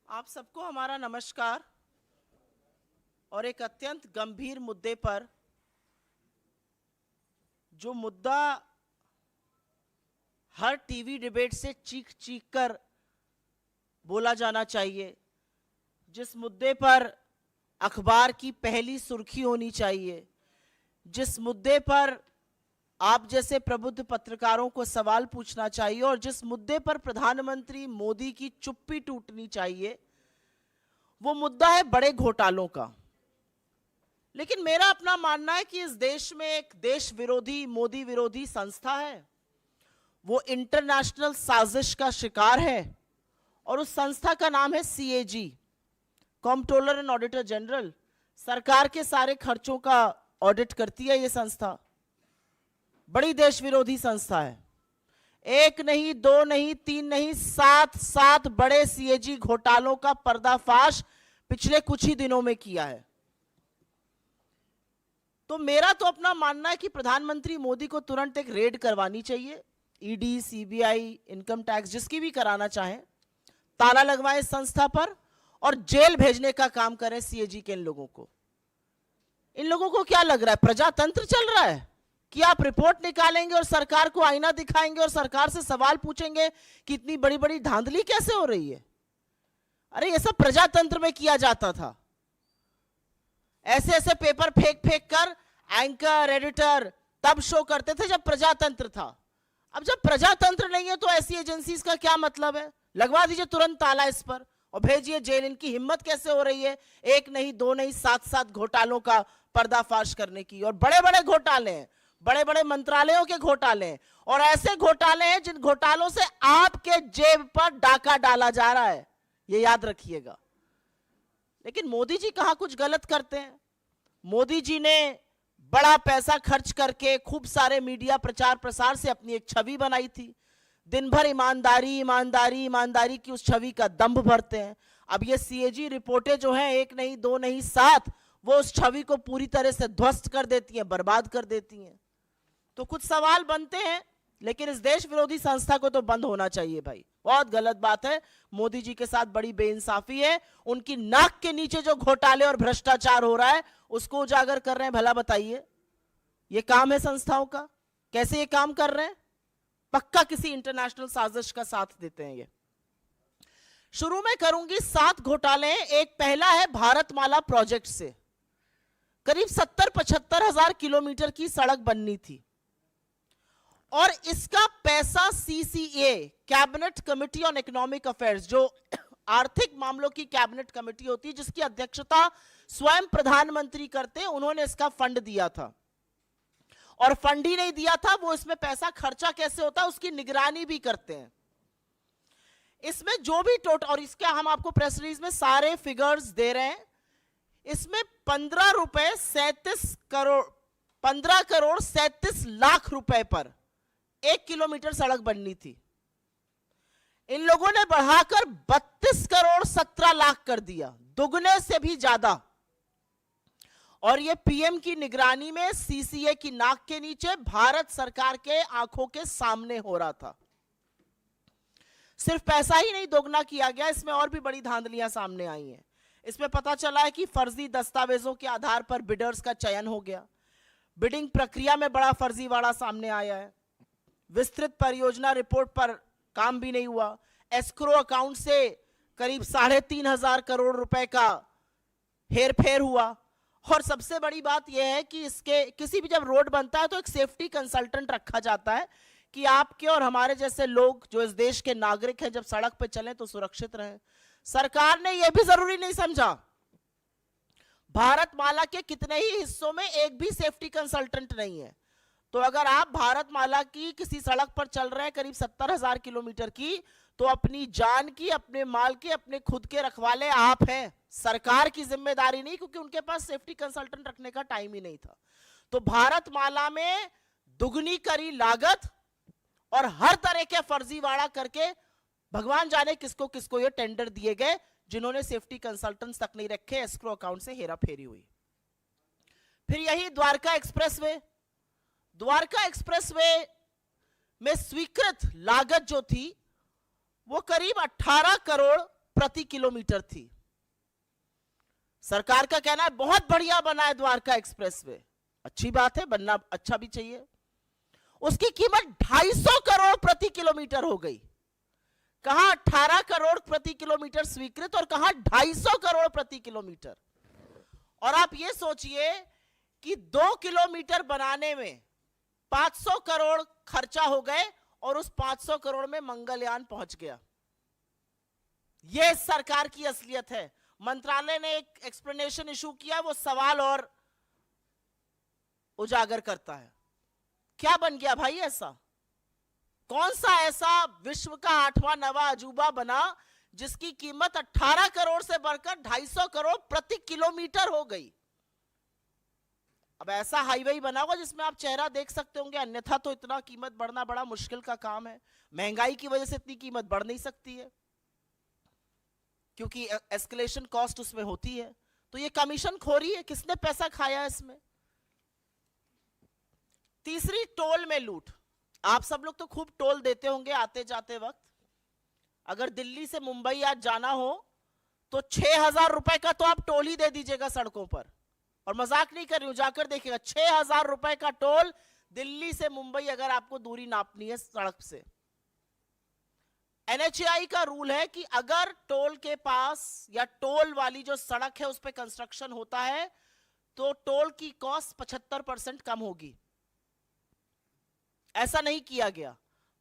आप सबको हमारा नमस्कार। और एक अत्यंत गंभीर मुद्दे पर, जो मुद्दा हर टीवी डिबेट से चीख चीख कर बोला जाना चाहिए, जिस मुद्दे पर अखबार की पहली सुर्खी होनी चाहिए, जिस मुद्दे पर आप जैसे प्रबुद्ध पत्रकारों को सवाल पूछना चाहिए और जिस मुद्दे पर प्रधानमंत्री मोदी की चुप्पी टूटनी चाहिए, वो मुद्दा है बड़े घोटालों का। लेकिन मेरा अपना मानना है कि इस देश में एक देश विरोधी, मोदी विरोधी संस्था है, वो इंटरनेशनल साजिश का शिकार है और उस संस्था का नाम है CAG, controller and auditor general. सरकार के सारे खर्चों का ऑडिट करती है ये संस्था। बड़ी देश विरोधी संस्था है। एक नहीं, दो नहीं, तीन नहीं, सात बड़े CAG घोटालों का पर्दाफाश पिछले कुछ ही दिनों में किया है। तो मेरा तो अपना मानना है कि प्रधानमंत्री मोदी को तुरंत एक रेड करवानी चाहिए। ED, CBI, इनकम टैक्स, जिसकी भी कराना चाहें, ताला लगवाएं संस्था पर और जेल भेजने का काम करें CAG के इन लोगों को। इन लोगों को क्या लग रहा है, प्रजातंत्र चल रहा है कि आप रिपोर्ट निकालेंगे और सरकार को आईना दिखाएंगे और सरकार से सवाल पूछेंगे कि इतनी बड़ी बड़ी धांधली कैसे हो रही है। अरे ये सब प्रजातंत्र में किया जाता था। ऐसे ऐसे पेपर फेंक फेंक कर एंकर, एडिटर तब शो करते थे जब प्रजातंत्र था। अब जब प्रजातंत्र नहीं है तो ऐसी एजेंसीज का क्या मतलब है? लगवा दीजिए तुरंत ताला इस पर और भेजिए जेल। इनकी हिम्मत कैसे हो रही है एक नहीं, दो नहीं, सात घोटालों का पर्दाफाश करने की। और बड़े बड़े घोटाले हैं, बड़े बड़े मंत्रालयों के घोटाले हैं और ऐसे घोटाले हैं जिन घोटालों से आपके जेब पर डाका डाला जा रहा है, ये याद रखिएगा। लेकिन मोदी जी कहां कुछ गलत करते हैं। मोदी जी ने बड़ा पैसा खर्च करके खूब सारे मीडिया प्रचार प्रसार से अपनी एक छवि बनाई थी। दिन भर ईमानदारी ईमानदारी ईमानदारी की उस छवि का दंभ भरते हैं। अब ये CAG रिपोर्टें जो हैं, एक नहीं, दो नहीं, 7, वो उस छवि को पूरी तरह से ध्वस्त कर देती हैं, बर्बाद कर देती हैं। तो कुछ सवाल बनते हैं, लेकिन इस देश विरोधी संस्था को तो बंद होना चाहिए भाई। बहुत गलत बात है, मोदी जी के साथ बड़ी बेइंसाफी है। उनकी नाक के नीचे जो घोटाले और भ्रष्टाचार हो रहा है उसको उजागर कर रहे हैं। भला बताइए, ये काम है संस्थाओं का? कैसे ये काम कर रहे हैं? पक्का किसी इंटरनेशनल साजिश का साथ देते हैं ये। शुरू में करूंगी 7 घोटाले। एक पहला है भारतमाला प्रोजेक्ट से। करीब 70-75 हजार किलोमीटर की सड़क बननी थी और इसका पैसा CCA, cabinet committee on economic affairs, जो आर्थिक मामलों की कैबिनेट कमेटी होती है जिसकी अध्यक्षता स्वयं प्रधानमंत्री करते हैं, उन्होंने इसका फंड दिया था। और फंड ही नहीं दिया था, वो इसमें पैसा खर्चा कैसे होता है उसकी निगरानी भी करते हैं। इसमें जो भी टोटल, और इसका हम आपको प्रेस रिलीज में सारे फिगर्स दे रहे हैं, इसमें 15 करोड़ 37 लाख रुपए पर 1 किलोमीटर सड़क बननी थी। इन लोगों ने बढ़ाकर 32 करोड़ 17 लाख कर दिया, दुगने से भी ज्यादा। और ये PM की निगरानी में CCA की नाक के नीचे भारत सरकार के आंखों के सामने हो रहा था। सिर्फ पैसा ही नहीं दोगुना किया गया, इसमें और भी बड़ी धांधलियां सामने आई हैं। इसमें पता चला है कि फर्जी दस्तावेजों के आधार पर बिडर्स का चयन हो गया। बिडिंग प्रक्रिया में बड़ा फर्जीवाड़ा सामने आया है। विस्तृत परियोजना रिपोर्ट पर काम भी नहीं हुआ। एस्क्रो अकाउंट से करीब 3,500 करोड़ रुपए का हेरफेर हुआ। और सबसे बड़ी बात यह है कि इसके किसी भी जब रोड बनता है तो एक सेफ्टी कंसल्टेंट रखा जाता है कि आपके और हमारे जैसे लोग जो इस देश के नागरिक हैं जब सड़क पे चलें तो सुरक्षित रहें। सरकार ने यह भी जरूरी नहीं समझा। भारतमाला के कितने ही हिस्सों में एक भी सेफ्टी कंसल्टेंट नहीं है। तो अगर आप भारतमाला की किसी सड़क पर चल रहे हैं करीब 70,000 किलोमीटर की, तो अपनी जान की, अपने माल की, अपने खुद के रखवाले आप हैं, सरकार की जिम्मेदारी नहीं, क्योंकि उनके पास सेफ्टी कंसल्टेंट रखने का टाइम ही नहीं था। तो भारतमाला में दुगनी करी लागत और हर तरह के फर्जीवाड़ा करके भगवान जाने किसको किसको ये टेंडर दिए गए, जिन्होंने सेफ्टी कंसल्टेंट्स तक नहीं रखे। एस्क्रो अकाउंट से हेराफेरी हुई। फिर यही द्वारका एक्सप्रेसवे में स्वीकृत लागत जो थी वो करीब 18 करोड़ प्रति किलोमीटर थी। सरकार का कहना है बहुत बढ़िया बना है द्वारका एक्सप्रेसवे, अच्छी बात है, बनना अच्छा भी चाहिए। उसकी कीमत 250 करोड़ प्रति किलोमीटर हो गई। कहां 18 करोड़ प्रति किलोमीटर स्वीकृत और कहां 250 करोड़ प्रति किलोमीटर। और आप ये सोचिए कि 2 किलोमीटर बनाने में 500 करोड़ खर्चा हो गए और उस 500 करोड़ में मंगलयान पहुंच गया। यह सरकार की असलियत है। मंत्रालय ने एक एक्सप्लेनेशन इशू किया, वो सवाल और उजागर करता है। क्या बन गया भाई ऐसा? कौन सा ऐसा विश्व का 8वां 9वां अजूबा बना जिसकी कीमत 18 करोड़ से बढ़कर 250 करोड़ प्रति किलोमीटर हो गई? अब ऐसा हाईवे बना होगा जिसमें आप चेहरा देख सकते होंगे, अन्यथा तो इतना कीमत बढ़ना बड़ा मुश्किल का काम है। महंगाई की वजह से इतनी कीमत बढ़ नहीं सकती है क्योंकि एस्केलेशन कॉस्ट उसमें होती है। तो ये कमीशन खोरी है, किसने पैसा खाया इसमें? तीसरी, टोल में लूट। आप सब लोग तो खूब टोल देते होंगे आते जाते वक्त। अगर दिल्ली से मुंबई आज जाना हो तो 6,000 रुपए का तो आप टोल ही दे दीजिएगा सड़कों पर। और मजाक नहीं कर रही हूं, जाकर देखिएगा 6,000 रुपए का टोल दिल्ली से मुंबई अगर आपको दूरी नापनी है सड़क से। एनएचएआई का रूल है कि अगर टोल के पास या टोल वाली जो सड़क है उस पर कंस्ट्रक्शन होता है तो टोल की कॉस्ट 75% कम होगी। ऐसा नहीं किया गया।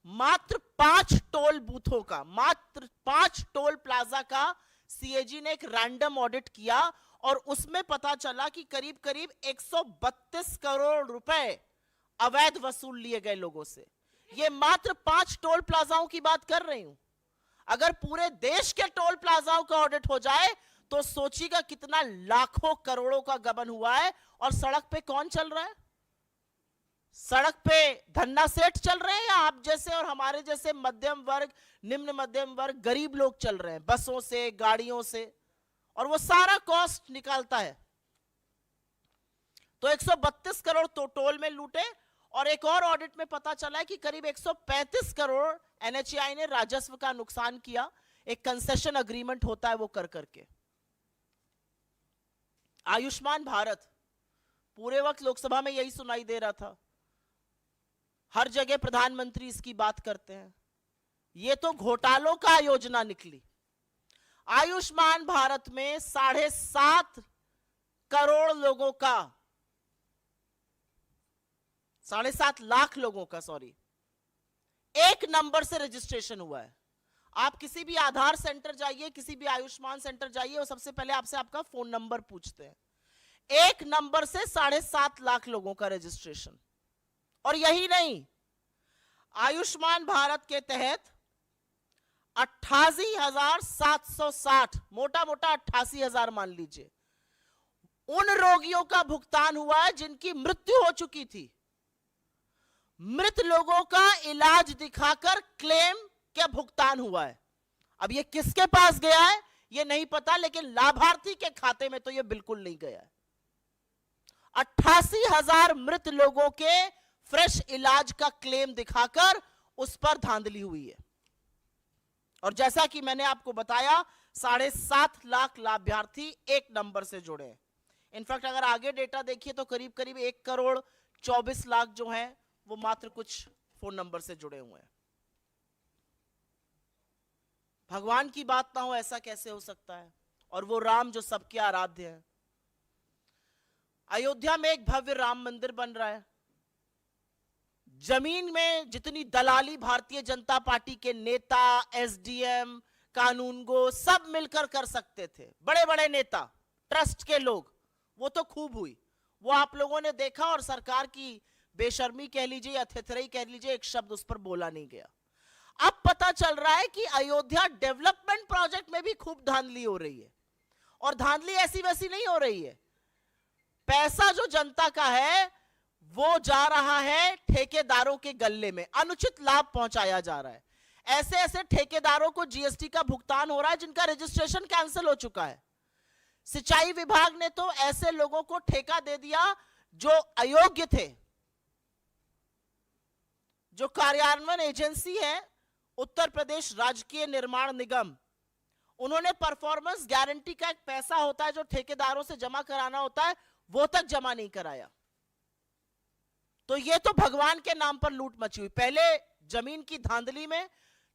मात्र 5 टोल बूथों का, मात्र 5 टोल प्लाजा का सीएजी ने एक रैंडम ऑडिट किया और उसमें पता चला कि करीब करीब 132 करोड़ रुपए अवैध वसूल लिए गए लोगों से। ये मात्र 5 टोल प्लाजाओं की बात कर रही हूं। अगर पूरे देश के टोल प्लाजाओं का ऑडिट हो जाए तो सोचिएगा कितना लाखों करोड़ों का गबन हुआ है। और सड़क पे कौन चल रहा है? सड़क पे धन्ना सेठ चल रहे हैं या आप जैसे और हमारे जैसे मध्यम वर्ग, निम्न मध्यम वर्ग, गरीब लोग चल रहे हैं बसों से, गाड़ियों से, और वो सारा कॉस्ट निकालता है। तो 132 करोड़ तो टोल में लूटे। और एक और ऑडिट में पता चला है कि करीब 135 करोड़ एनएचएआई ने राजस्व का नुकसान किया। एक कंसेशन अग्रीमेंट होता है वो कर करके। आयुष्मान भारत, पूरे वक्त लोकसभा में यही सुनाई दे रहा था, हर जगह प्रधानमंत्री इसकी बात करते हैं। ये तो घोटालों का योजना निकली। आयुष्मान भारत में 7.5 करोड़ लोगों का, 7.5 लाख लोगों का, सॉरी, एक नंबर से रजिस्ट्रेशन हुआ है। आप किसी भी आधार सेंटर जाइए, किसी भी आयुष्मान सेंटर जाइए, वो सबसे पहले आपसे आपका फोन नंबर पूछते हैं। एक नंबर से 7.5 लाख लोगों का रजिस्ट्रेशन। और यही नहीं, आयुष्मान भारत के तहत 88,760, मोटा मोटा 88,000 मान लीजिए, उन रोगियों का भुगतान हुआ है जिनकी मृत्यु हो चुकी थी। मृत लोगों का इलाज दिखाकर क्लेम क्या भुगतान हुआ है। अब ये किसके पास गया है ये नहीं पता, लेकिन लाभार्थी के खाते में तो ये बिल्कुल नहीं गया है। 88,000 मृत लोगों के फ्रेश इलाज का क्लेम दिखाकर उस पर धांधली हुई है। और जैसा कि मैंने आपको बताया, 7.5 लाख लाभार्थी एक नंबर से जुड़े हैं। इनफैक्ट अगर आगे डेटा देखिए तो करीब करीब 1 करोड़ 24 लाख जो हैं वो मात्र कुछ फोन नंबर से जुड़े हुए हैं। भगवान की बात ना हो ऐसा कैसे हो सकता है? और वो राम जो सबके आराध्य है। अयोध्या में एक भव्य राम मंदिर बन रहा है। जमीन में जितनी दलाली भारतीय जनता पार्टी के नेता, एसडीएम, कानूनगो सब मिलकर कर सकते थे, बड़े बड़े नेता, ट्रस्ट के लोग, वो तो खूब हुई, वो आप लोगों ने देखा। और सरकार की बेशर्मी कह लीजिए या थेथराई कह लीजिए, एक शब्द उस पर बोला नहीं गया। अब पता चल रहा है कि अयोध्या डेवलपमेंट प्रोजेक्ट में भी खूब धांधली हो रही है। और धांधली ऐसी वैसी नहीं हो रही है। पैसा जो जनता का है वो जा रहा है ठेकेदारों के गल्ले में, अनुचित लाभ पहुंचाया जा रहा है। ऐसे ऐसे ठेकेदारों को जीएसटी का भुगतान हो रहा है जिनका रजिस्ट्रेशन कैंसिल हो चुका है। सिंचाई विभाग ने तो ऐसे लोगों को ठेका दे दिया जो अयोग्य थे। जो कार्यान्वयन एजेंसी है उत्तर प्रदेश राजकीय निर्माण निगम, उन्होंने परफॉर्मेंस गारंटी का एक पैसा होता है जो ठेकेदारों से जमा कराना होता है, वो तक जमा नहीं कराया। तो ये तो भगवान के नाम पर लूट मची हुई। पहले जमीन की धांधली में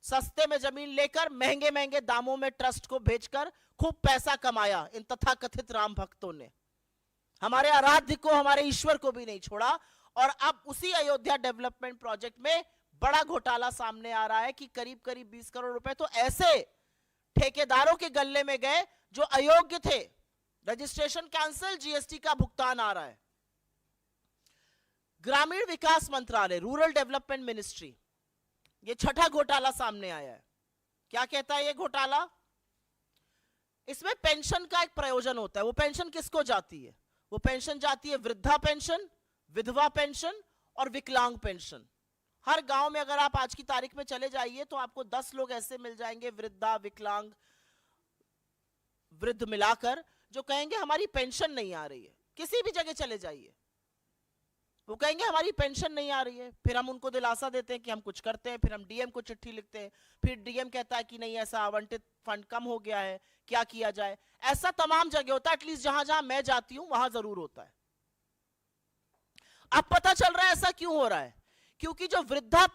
सस्ते में जमीन लेकर महंगे महंगे दामों में ट्रस्ट को भेजकर खूब पैसा कमाया इन तथाकथित राम भक्तों ने। हमारे आराध्य को, हमारे ईश्वर को भी नहीं छोड़ा। और अब उसी अयोध्या डेवलपमेंट प्रोजेक्ट में बड़ा घोटाला सामने आ रहा है कि करीब करीब 20 करोड़ रुपए तो ऐसे ठेकेदारों के गल्ले में गए जो अयोग्य थे। रजिस्ट्रेशन कैंसिल, जीएसटी का भुगतान आ रहा है। ग्रामीण विकास मंत्रालय, रूरल डेवलपमेंट मिनिस्ट्री, ये छठा घोटाला सामने आया है। क्या कहता है ये घोटाला? इसमें पेंशन का एक प्रयोजन होता है। वो पेंशन किसको जाती है? वो पेंशन जाती है वृद्धा पेंशन, विधवा पेंशन और विकलांग पेंशन। हर गांव में अगर आप आज की तारीख में चले जाइए तो आपको 10 लोग ऐसे मिल जाएंगे, वृद्धा, विकलांग, वृद्ध मिलाकर, जो कहेंगे हमारी पेंशन नहीं आ रही है। किसी भी जगह चले जाइए, वो कहेंगे हमारी पेंशन नहीं आ रही है। फिर हम उनको दिलासा देते हैं कि हम कुछ करते हैं, फिर हम डीएम को चिट्ठी लिखते हैं, फिर डीएम कहता है कि नहीं, ऐसा आवंटित फंड कम हो गया है, क्या किया जाए। ऐसा तमाम जगह होता है, एटलीस्ट जहां जहां मैं जाती हूं वहां जरूर होता है। अब पता चल रहा है ऐसा क्यों हो रहा है? क्योंकि जो वृद्धा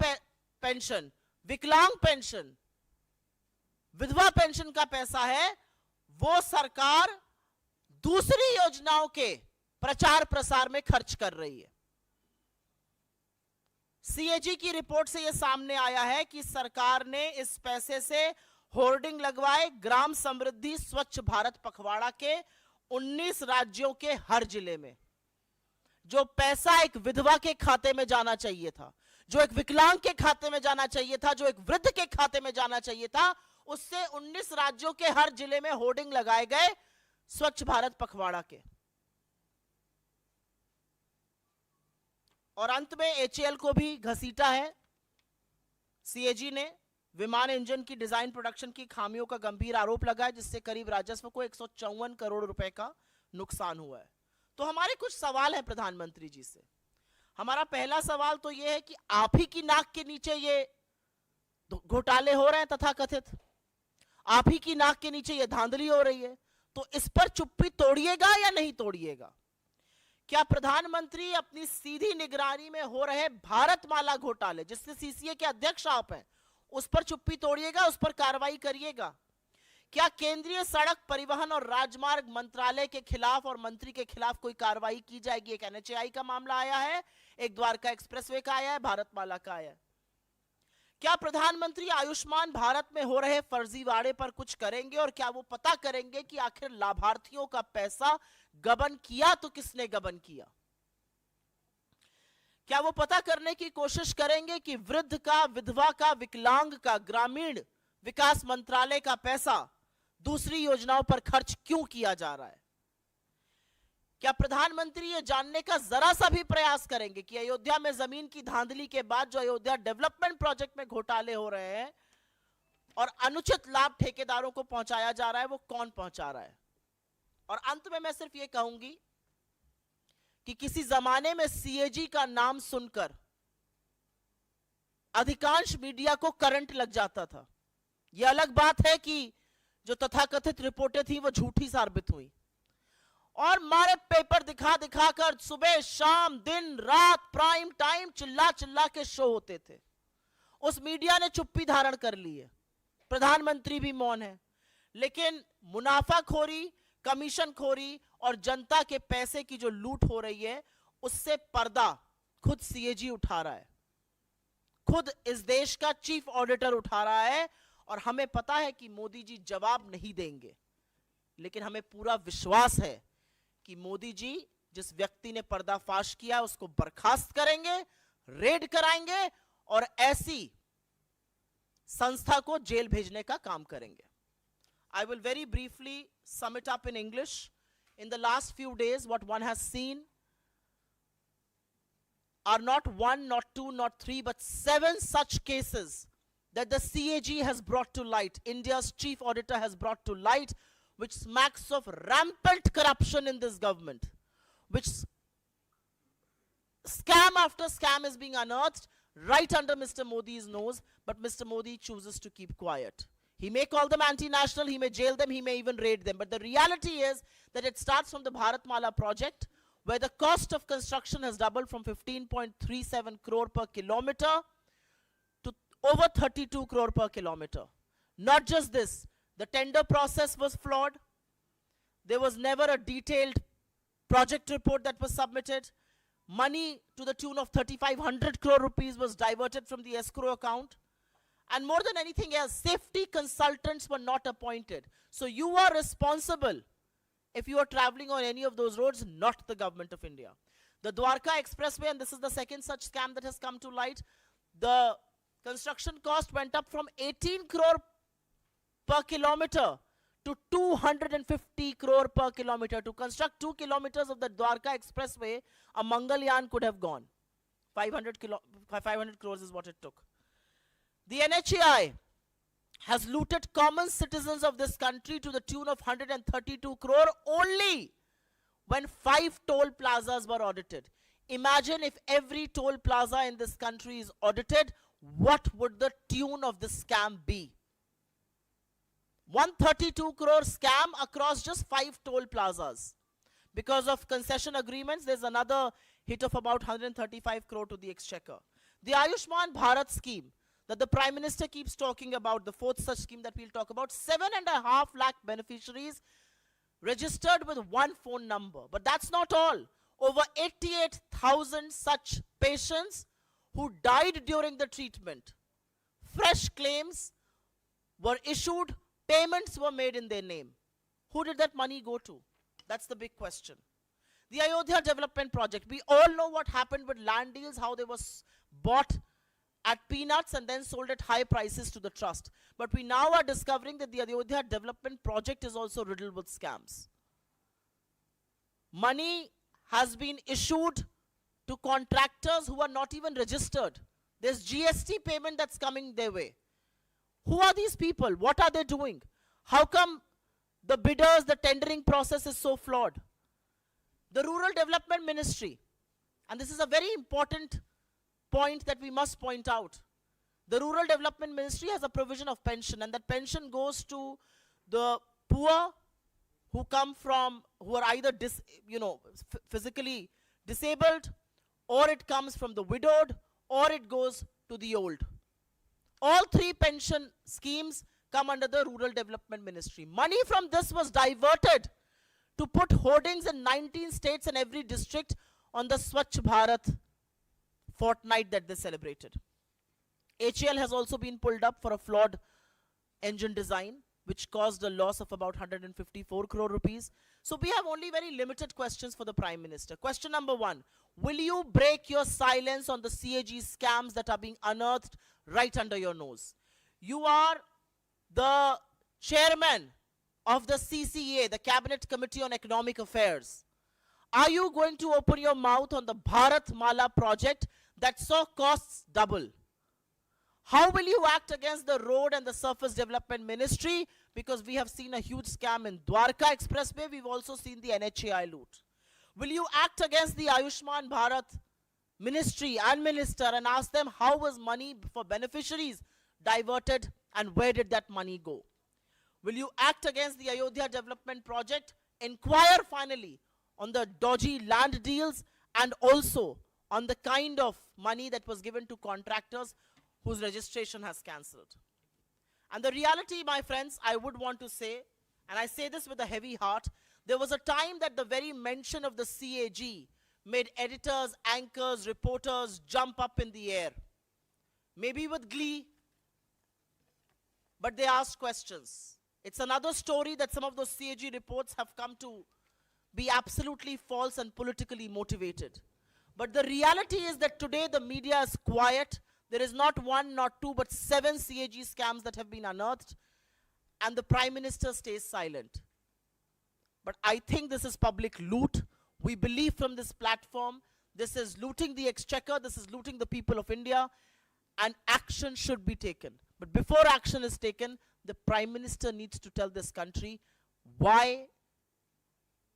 पेंशन, विकलांग पेंशन, विधवा पेंशन का पैसा है, वो सरकार दूसरी योजनाओं के प्रचार प्रसार में खर्च कर रही है। सीएजी की रिपोर्ट से यह सामने आया है कि सरकार ने इस पैसे से होर्डिंग लगवाए ग्राम समृद्धि स्वच्छ भारत पखवाड़ा के 19 राज्यों के हर जिले में। जो पैसा एक विधवा के खाते में जाना चाहिए था, जो एक विकलांग के खाते में जाना चाहिए था, जो एक वृद्ध के खाते में जाना चाहिए था, उससे 19 राज्यों के हर जिले में होर्डिंग लगाए गए स्वच्छ भारत पखवाड़ा के। और अंत में एचएएल को भी घसीटा है सीएजी ने। विमान इंजन की डिजाइन प्रोडक्शन की खामियों का गंभीर आरोप लगा है, जिससे करीब राजस्व को 154 करोड़ रुपए का नुकसान हुआ है। तो हमारे कुछ सवाल हैं प्रधानमंत्री जी से। हमारा पहला सवाल तो यह है कि आप ही की नाक के नीचे ये घोटाले हो रहे हैं तथाकथित, आप ही की नाक के नीचे ये धांधली हो रही है, तो इस पर चुप्पी तोड़िएगा या नहीं तोड़िएगा? क्या प्रधानमंत्री अपनी सीधी निगरानी में हो रहे भारतमाला घोटाले, जिससे सीसीए के अध्यक्ष आप हैं, उस पर चुप्पी तोड़िएगा, उस पर कार्रवाई करिएगा? क्या केंद्रीय सड़क परिवहन और राजमार्ग मंत्रालय के खिलाफ और मंत्री के खिलाफ कोई कार्रवाई की जाएगी? एक एनएचएआई का मामला आया है, एक द्वारका एक्सप्रेसवे का आया है, भारतमाला का आया है। क्या प्रधानमंत्री आयुष्मान भारत में हो रहे फर्जीवाड़े पर कुछ करेंगे? और क्या वो पता करेंगे कि आखिर लाभार्थियों का पैसा गबन किया तो किसने गबन किया? क्या वो पता करने की कोशिश करेंगे कि वृद्ध का, विधवा का, विकलांग का ग्रामीण विकास मंत्रालय का पैसा दूसरी योजनाओं पर खर्च क्यों किया जा रहा है? क्या प्रधानमंत्री ये जानने का जरा सा भी प्रयास करेंगे कि अयोध्या में जमीन की धांधली के बाद जो अयोध्या डेवलपमेंट प्रोजेक्ट में घोटाले हो रहे हैं और अनुचित लाभ ठेकेदारों को पहुंचाया जा रहा है, वो कौन पहुंचा रहा है? और अंत में मैं सिर्फ ये कहूंगी कि किसी जमाने में सीएजी का नाम सुनकर अधिकांश मीडिया को करंट लग जाता था। यह अलग बात है कि जो तथाकथित रिपोर्टें थी वो झूठी साबित हुई, और मारे पेपर दिखा दिखा कर सुबह शाम दिन रात प्राइम टाइम चिल्ला चिल्ला के शो होते थे। उस मीडिया ने चुप्पी धारण कर ली है, प्रधानमंत्री भी मौन है, लेकिन मुनाफाखोरी, कमीशनखोरी और जनता के पैसे की जो लूट हो रही है उससे पर्दा खुद सीएजी उठा रहा है, खुद इस देश का चीफ ऑडिटर उठा रहा है। और हमें पता है कि मोदी जी जवाब नहीं देंगे, लेकिन हमें पूरा विश्वास है कि मोदी जी जिस व्यक्ति ने पर्दाफाश किया उसको बर्खास्त करेंगे, रेड कराएंगे और ऐसी संस्था को जेल भेजने का काम करेंगे। I will very briefly sum it up in English. In the last few days, what one has seen are not 1, not 2, not 3, but 7 such cases that the CAG has brought to light, India's chief auditor has brought to light, which smacks of rampant corruption in this government, which scam after scam is being unearthed right under Mr. Modi's nose, but Mr. Modi chooses to keep quiet. He may call them anti-national, he may jail them, he may even raid them. But the reality is that it starts from the Bharatmala project, where the cost of construction has doubled from 15.37 crore per kilometer to over 32 crore per kilometer. Not just this, the tender process was flawed. There was never a detailed project report that was submitted. Money to the tune of 3,500 crore rupees was diverted from the escrow account. And more than anything else, safety consultants were not appointed. So you are responsible if you are traveling on any of those roads, not the government of India. The Dwarka Expressway, and this is the second such scam that has come to light, the construction cost went up from 18 crore per kilometer to 250 crore per kilometer. To construct 2 kilometers of the Dwarka Expressway, a Mangalyaan could have gone. 500 crores is what it took. The NHAI has looted common citizens of this country to the tune of 132 crore only when 5 toll plazas were audited. Imagine if every toll plaza in this country is audited, what would the tune of this scam be? 132 crore scam across just 5 toll plazas. Because of concession agreements, there's another hit of about 135 crore to the exchequer. The Ayushman Bharat scheme that the Prime Minister keeps talking about, the fourth such scheme that we'll talk about, 7.5 lakh beneficiaries registered with one phone number. But that's not all. Over 88,000 such patients who died during the treatment. Fresh claims were issued, payments were made in their name. Who did that money go to? That's the big question. The Ayodhya Development Project. We all know what happened with land deals, how they was bought at peanuts and then sold at high prices to the trust. But we now are discovering that the Ayodhya Development Project is also riddled with scams. Money has been issued to contractors who are not even registered. There's GST payment that's coming their way. Who are these people? What are they doing? How come the bidders, the tendering process is so flawed? The Rural Development Ministry, and this is a very important point that we must point out. The Rural Development Ministry has a provision of pension, and that pension goes to the poor who come from, who are either physically disabled, or it comes from the widowed, or it goes to the old. All 3 pension schemes come under the Rural Development Ministry. Money from this was diverted to put hoardings in 19 states and every district on the Swachh Bharat fortnight that they celebrated. HAL has also been pulled up for a flawed engine design, which caused a loss of about 154 crore rupees. So we have only very limited questions for the Prime Minister. Question number 1, will you break your silence on the CAG scams that are being unearthed right under your nose? You are the chairman of the CCA, the Cabinet Committee on Economic Affairs. Are you going to open your mouth on the Bharatmala project that saw costs double? How will you act against the Road and the Surface Development Ministry? Because we have seen a huge scam in Dwarka Expressway. We've also seen the NHAI loot. Will you act against the Ayushman Bharat Ministry and Minister and ask them how was money for beneficiaries diverted and where did that money go? Will you act against the Ayodhya Development Project? Inquire finally on the dodgy land deals and also on the kind of money that was given to contractors whose registration has cancelled. And the reality, my friends, I would want to say, and I say this with a heavy heart, there was a time that the very mention of the CAG made editors, anchors, reporters jump up in the air. Maybe with glee, but they asked questions. It's another story that some of those CAG reports have come to be absolutely false and politically motivated. But the reality is that today the media is quiet. There is not 1, not 2, but 7 CAG scams that have been unearthed, and the Prime Minister stays silent. But I think this is public loot. We believe from this platform, this is looting the exchequer, this is looting the people of India, and action should be taken. But before action is taken, the Prime Minister needs to tell this country why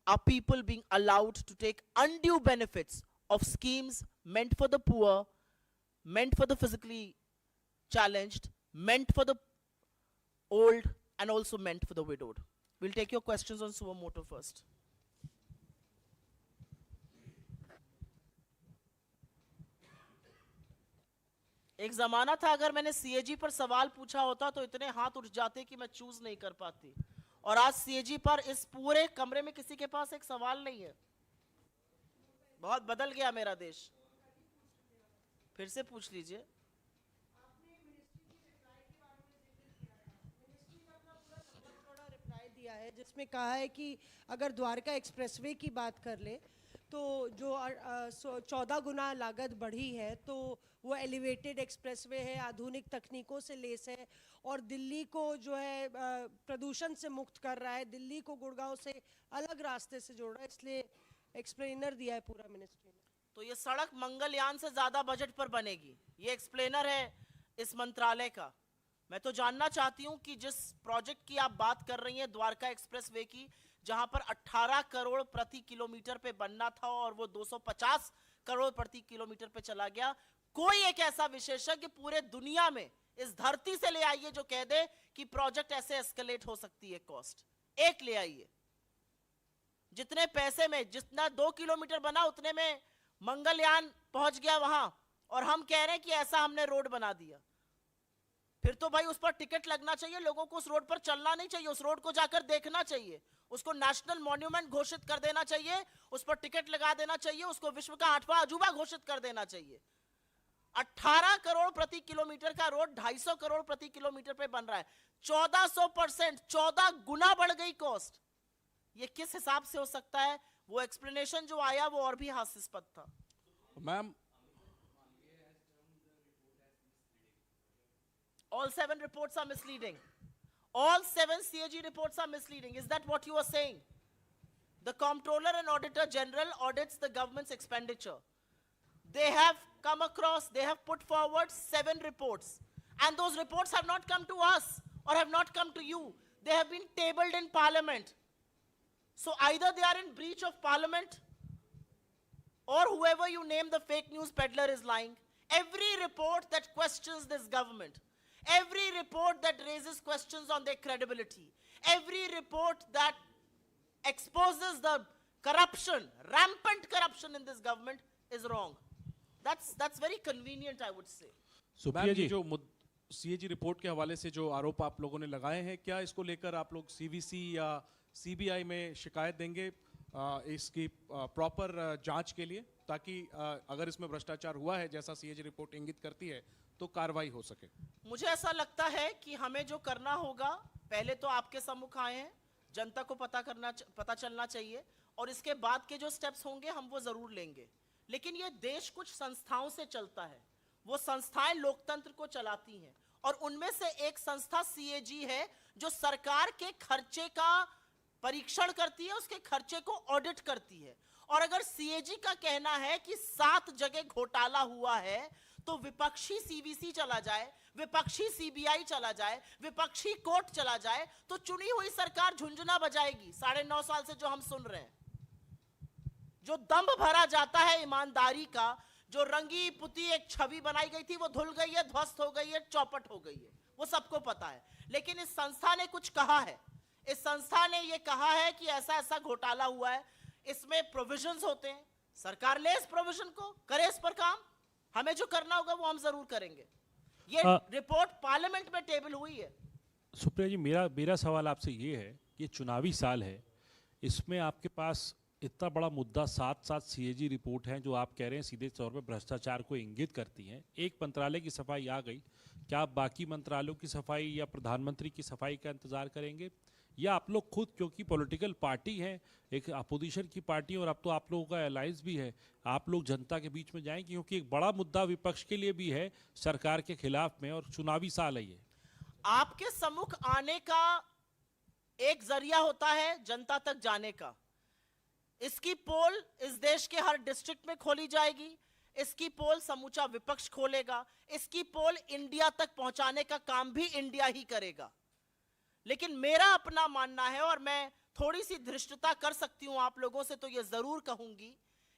are people being allowed to take undue benefits of schemes meant for the poor, meant for the physically challenged, meant for the old, and also meant for the widowed. We'll take your questions on suo motu first. एक जमाना था अगर मैंने CAG पर सवाल पूछा होता तो इतने हाथ उठ जाते कि मैं चूज नहीं कर पाती, और आज सीएजी पर इस पूरे कमरे में किसी के पास एक सवाल नहीं है। बहुत बदल गया मेरा देश। फिर से पूछ लीजिए। दिया है जिसमें कहा है कि अगर द्वारका एक्सप्रेसवे की बात कर ले तो जो 14 गुना लागत बढ़ी है, तो वो एलिवेटेड एक्सप्रेसवे है, आधुनिक तकनीकों से लेस है और दिल्ली को जो है प्रदूषण से मुक्त कर रहा है, दिल्ली को गुड़गांव से अलग रास्ते से जोड़ रहा है, इसलिए एक्सप्लेनर दिया है पूरा मिनिस्ट्री ने। तो ये सड़क मंगलयान से ज्यादा बजट पर बनेगी, ये एक्सप्लेनर है इस मंत्रालय का। मैं तो जानना चाहती हूं कि जिस प्रोजेक्ट की आप बात कर रही हैं द्वारका एक्सप्रेसवे की, जहां पर 18 करोड़ प्रति किलोमीटर पे बनना था और वो 250 करोड़ प्रति किलोमीटर पे चला गया, कोई एक ऐसा विशेषज्ञ पूरे दुनिया में इस धरती से ले आइए जो कह दे कि प्रोजेक्ट ऐसे एस्केलेट हो सकती है कॉस्ट। एक ले आइए। जितने पैसे में, जितना 2 किलोमीटर बना उतने में मंगलयान पहुंच गया वहां, और हम कह रहे हैं कि ऐसा हमने रोड बना दिया। फिर तो भाई उस पर टिकट लगना चाहिए, लोगों को उस रोड पर चलना नहीं चाहिए, उस रोड को जाकर देखना चाहिए, उसको नेशनल मॉन्यूमेंट घोषित कर देना चाहिए, उस पर टिकट लगा देना चाहिए, उसको विश्व का 8वां अजूबा घोषित कर देना चाहिए। 18 करोड़ प्रति किलोमीटर का रोड 250 करोड़ प्रति किलोमीटर पे बन रहा है। 1400%, 14 गुना बढ़ गई कॉस्ट। ये किस हिसाब से हो सकता है? वो एक्सप्लेनेशन जो आया वो और भी हास्यास्पद था। Ma'am, all 7 reports are misleading. All 7 CAG reports are misleading. Is that what you are saying? The Comptroller and Auditor General audits the government's expenditure. They have come across, they have put forward 7 reports. And those reports have not come to us or have not come to you. They have been tabled in Parliament. So either they are in breach of Parliament, or whoever you name, the fake news peddler, is lying. Every report that questions this government, every report that raises questions on their credibility, every report that exposes the corruption, rampant corruption in this government is wrong. That's very convenient, I would say. Supriya ji, जो CAG report के हवाले से जो आरोप आप लोगों ने लगाए हैं, क्या इसको लेकर आप लोग सीवीसी या सीबीआई में शिकायत देंगे इसकी प्रॉपर जांच के लिए, ताकि अगर इसमें भ्रष्टाचार हुआ है जैसा सीएजी रिपोर्ट इंगित करती है तो कार्रवाई हो सके? मुझे ऐसा लगता है कि हमें जो करना होगा, पहले तो आपके सम्मुख आए हैं, जनता को पता चलना चाहिए, और इसके बाद के जो स्टेप्स होंगे हम वो जरूर लेंगे। लेकिन ये देश कुछ संस्थाओं से चलता है, वो संस्थाएं लोकतंत्र को चलाती हैं, और उनमें से एक संस्था सीएजी है जो सरकार के खर्चे का परीक्षण करती है, उसके खर्चे को ऑडिट करती है। और अगर सीएजी का कहना है कि 7 जगह घोटाला हुआ है, तो विपक्षी सीवीसी चला जाए, विपक्षी सीबीआई चला जाए, विपक्षी कोर्ट चला जाए, तो चुनी हुई सरकार झुंझुना बजाएगी। 9.5 साल से जो हम सुन रहे हैं, जो दंभ भरा जाता है ईमानदारी का, जो रंगी पुती एक छवि बनाई गई थी, वो धुल गई है, ध्वस्त हो गई है, चौपट हो गई है, वो सबको पता है। लेकिन इस संस्था ने कुछ कहा है, इस संस्था ने ये कहा है कि ऐसा ऐसा घोटाला हुआ है, इसमें प्रोविजंस होते हैं, सरकार ले इस प्रोविजन को, करे इस पर काम, हमें जो करना होगा वो हम जरूर करेंगे। ये रिपोर्ट पार्लियामेंट में टेबल हुई है। सुप्रिया जी, मेरा सवाल आपसे ये है कि चुनावी साल है, इसमें आपके पास इतना बड़ा मुद्दा 7 सीएजी रिपोर्ट हैं जो आप कह रहे हैं सीधे तौर पे भ्रष्टाचार को इंगित करती हैं। एक मंत्रालय की सफाई आ गई, क्या आप बाकी मंत्रालयों की सफाई या प्रधानमंत्री की सफाई का इंतजार करेंगे, या आप लोग खुद, क्योंकि पॉलिटिकल पार्टी है, एक अपोजिशन की पार्टी, और अब तो आप लोगों का अलायंस भी है, आप लोग जनता के बीच में जाएं, क्योंकि एक बड़ा मुद्दा विपक्ष के लिए भी है सरकार के खिलाफ में, और चुनावी साल है ये। आपके सम्मुख आने का एक जरिया होता है जनता तक जाने का। इसकी पोल इस देश के हर डिस्ट्रिक्ट में खोली जाएगी, इसकी पोल समूचा विपक्ष खोलेगा, इसकी पोल इंडिया तक पहुंचाने का काम भी इंडिया ही करेगा। लेकिन मेरा अपना मानना है, और मैं थोड़ी सी धृष्टता कर सकती हूं आप लोगों से, तो ये जरूर कहूंगी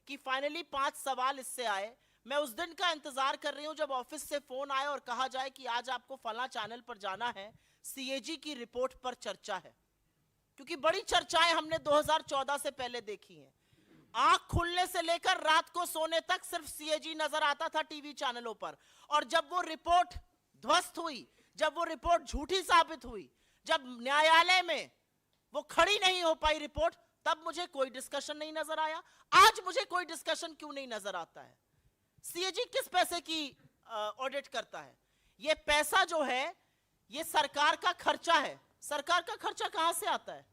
कि फाइनली 5 सवाल इससे आए। मैं उस दिन का इंतजार कर रही हूं जब ऑफिस से फोन आए और कहा जाए कि आज आपको फला चैनल पर जाना है, सीएजी की रिपोर्ट पर चर्चा है, क्योंकि बड़ी चर्चाएं हमने 2014 से पहले देखी हैं। आंख खुलने से लेकर रात को सोने तक सिर्फ सीएजी नजर आता था टीवी चैनलों पर, और जब वो रिपोर्ट ध्वस्त हुई, जब वो रिपोर्ट झूठी साबित हुई, जब न्यायालय में वो खड़ी नहीं हो पाई रिपोर्ट, तब मुझे कोई डिस्कशन नहीं नजर आया। आज मुझे कोई डिस्कशन क्यों नहीं नजर आता है? सीएजी किस पैसे की ऑडिट करता है? ये पैसा जो है ये सरकार का खर्चा है। सरकार का खर्चा कहां से आता है?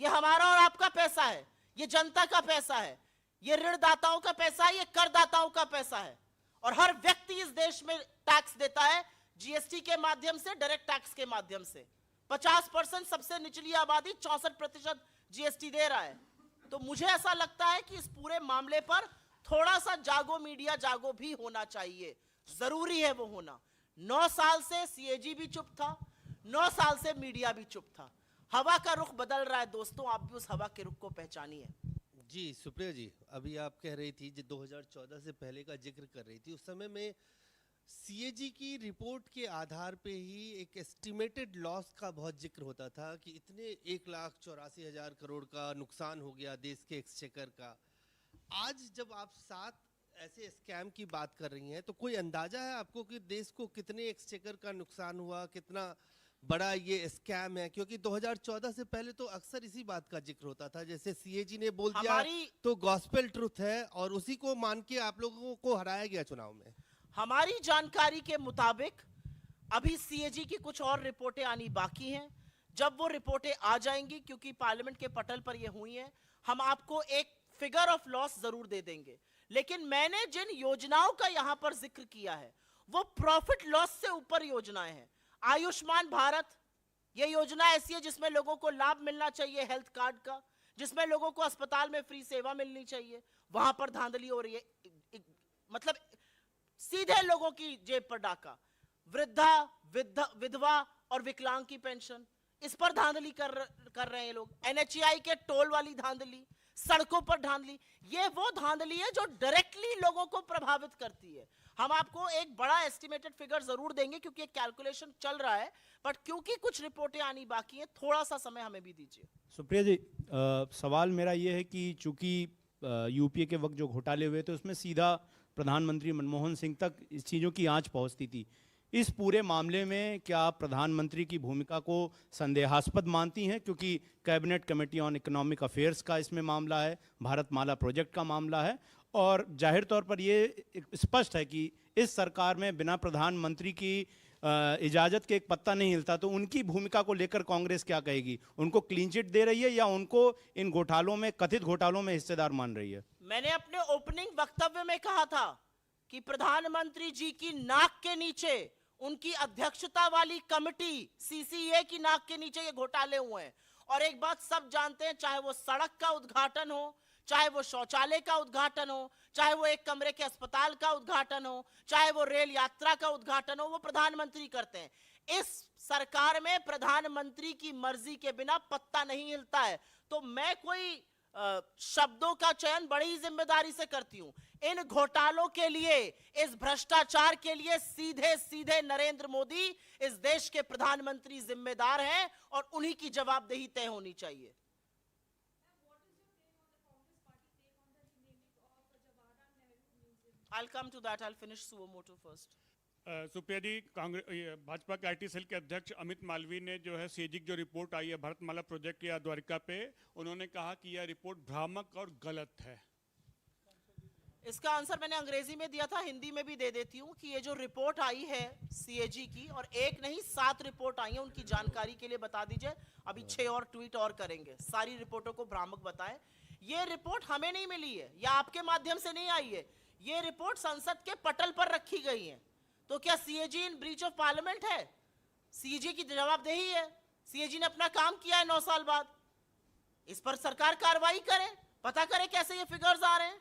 ये हमारा और आपका पैसा है, ये जनता का पैसा है, ये ऋणदाताओं का पैसा है, ये करदाताओं का पैसा है। और हर व्यक्ति इस देश में टैक्स देता है, जीएसटी के माध्यम से, डायरेक्ट टैक्स के माध्यम से। 50% सबसे निचली आबादी 64% जीएसटी दे रहा है। तो मुझे ऐसा लगता है कि इस पूरे मामले पर थोड़ा सा जागो मीडिया जागो भी होना चाहिए, जरूरी है वो होना। 9 साल से सीएजी भी चुप था, 9 साल से मीडिया भी चुप था। हवा का रुख बदल रहा है दोस्तों, आप भी उस हवा के रुख को पहचानिए। जी सुप्रिया जी, अभी आप कह रही थी जो 2014 से पहले का जिक्र कर रही थी, उस समय में सीएजी की रिपोर्ट के आधार पे ही एक एस्टिमेटेड लॉस का बहुत जिक्र होता था कि इतने 1,84,000 करोड़ का नुकसान हो गया देश के एक्सचेकर का। आज जब आप 7 ऐसे स्कैम की बात कर रही हैं, तो कोई अंदाजा है आपको कि देश को कितने एक्सचेकर का नुकसान हुआ, कितना बड़ा ये स्कैम है? क्योंकि 2014 से पहले तो अक्सर इसी बात का जिक्र होता था, जैसे सीएजी ने बोल दिया तो गॉस्पेल ट्रुथ है, और उसी को मान के आप लोगों को हराया गया चुनाव में। हमारी जानकारी के मुताबिक अभी सीएजी की कुछ और रिपोर्टें आनी बाकी हैं। जब वो रिपोर्टें आ जाएंगी, क्योंकि पार्लियामेंट के पटल पर ये हुई हैं, हम आपको एक फिगर ऑफ लॉस जरूर दे देंगे। लेकिन मैंने जिन योजनाओं का यहां पर जिक्र किया है वो प्रॉफिट लॉस से ऊपर योजनाएं हैं। आयुष्मान भारत, ये योजना ऐसी है जिसमें लोगों को लाभ मिलना चाहिए हेल्थ कार्ड का, जिसमें लोगों को अस्पताल में फ्री सेवा मिलनी चाहिए, वहां पर धांधली हो रही है। मतलब सीधे लोगों की जेब पर डाका। विधवा और विकलांग की पेंशन, इस पर धांधली कर रहे हैं लोग। एनएचएआई के टोल वाली धांधली, सड़कों पर धांधली, ये वो धांधली है जो डायरेक्टली लोगों को प्रभावित करती है। हम आपको एक बड़ा एस्टिमेटेड फिगर जरूर देंगे, क्योंकि एक कैलकुलेशन चल रहा है, बट क्योंकि कुछ रिपोर्टें आनी बाकी हैं, थोड़ा सा समय हमें भी दीजिए। सुप्रिया जी, सवाल मेरा ये है कि चूंकि यूपीए के वक्त जो घोटाले हुए थे उसमें सीधा प्रधानमंत्री मनमोहन सिंह तक इस चीज़ों की आंच पहुंचती थी। इस पूरे मामले में क्या आप प्रधानमंत्री की भूमिका को संदेहास्पद मानती हैं? क्योंकि cabinet committee on economic affairs का इसमें मामला है, भारतमाला प्रोजेक्ट का मामला है, और जाहिर तौर पर ये स्पष्ट है कि इस सरकार में बिना प्रधानमंत्री की इजाज़त के एक पत्ता नहीं हिलता। तो उनकी भूमिका को लेकर कांग्रेस क्या कहेगी? उनको क्लीन चिट दे रही है या उनको इन घोटालों में, कथित घोटालों में हिस्सेदार मान रही है? मैंने अपने ओपनिंग वक्तव्य में कहा था कि प्रधानमंत्री जी की नाक के नीचे, उनकी अध्यक्षता वाली कमेटी सीसीए की नाक के नीचे ये घोटाले हुए हैं। और एक बात सब जानते हैं, चाहे वो सड़क का उद्घाटन हो, चाहे वो शौचालय का उद्घाटन हो, चाहे वो एक कमरे के अस्पताल का उद्घाटन हो, चाहे वो रेल यात्रा का उद्घाटन हो, वो प्रधानमंत्री करते हैं। इस सरकार में प्रधानमंत्री की मर्जी के बिना पत्ता नहीं हिलता है। तो मैं कोई शब्दों का चयन बड़ी ही जिम्मेदारी से करती हूं। इन घोटालों के लिए, इस भ्रष्टाचार के लिए सीधे सीधे नरेंद्र मोदी इस देश के प्रधानमंत्री जिम्मेदार हैं, और उन्हीं की जवाबदेही तय होनी चाहिए। I'll come to that. I'll finish Suomoto first. Supriya जी, कांग्रेस भाजपा के आईटी सेल के अध्यक्ष अमित मालवीय ने जो है सीएजी की जो रिपोर्ट आई है भारतमाला प्रोजेक्ट या द्वारिका पे, उन्होंने कहा कि यह रिपोर्ट भ्रामक और गलत है। इसका आंसर मैंने अंग्रेजी में दिया था, हिंदी में भी दे देती हूँ कि ये जो रिपोर्ट आई है सीएजी की, और एक नहीं 7 रिपोर्ट आई है, उनकी जानकारी के लिए बता दीजिए। अभी 6 और ट्वीट और करेंगे, सारी रिपोर्टों को भ्रामक बताएं। ये रिपोर्ट हमें नहीं मिली है या आपके माध्यम से नहीं आई है, ये रिपोर्ट संसद के पटल पर रखी गई है। तो क्या CAG in breach of parliament है? सीएजी की जवाबदेही है, सीएजी ने अपना काम किया है 9 साल बाद, इस पर सरकार कार्रवाई करे, पता करे कैसे ये फिगर्स आ रहे हैं।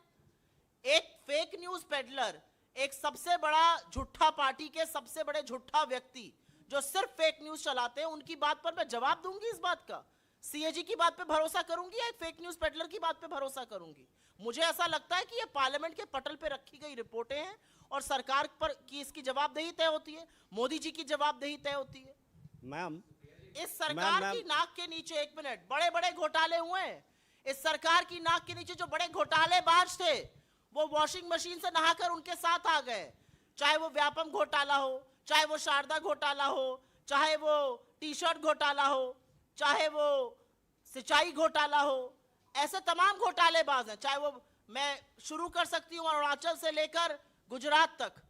एक फेक न्यूज पेडलर, एक सबसे बड़ा झूठा पार्टी के सबसे बड़े झूठा व्यक्ति जो सिर्फ फेक न्यूज चलाते हैं, उनकी बात पर मैं जवाब दूंगी इस बात का। सीएजी की बात पे भरोसा करूंगी या एक फेक न्यूज पेडलर की बात पे भरोसा करूंगी? मुझे ऐसा लगता है कि ये पार्लियामेंट के पटल पे रखी गई रिपोर्टें हैं, और सरकार पर की इसकी जवाबदेही तय होती है, मोदी जी की जवाबदेही तय होती है। मैम, इस सरकार की नाक के नीचे, एक मिनट, बड़े बड़े घोटाले हुए हैं। इस सरकार की नाक के नीचे जो बड़े घोटालेबाज थे वो वॉशिंग मशीन से नहाकर उनके साथ आ गए। चाहे वो व्यापम घोटाला हो, चाहे वो शारदा घोटाला हो, चाहे वो टी शर्ट घोटाला हो, चाहे वो सिंचाई घोटाला हो, ऐसे तमाम घोटालेबाज हैं। चाहे वो, मैं शुरू कर सकती हूं अरुणाचल से लेकर गुजरात तक,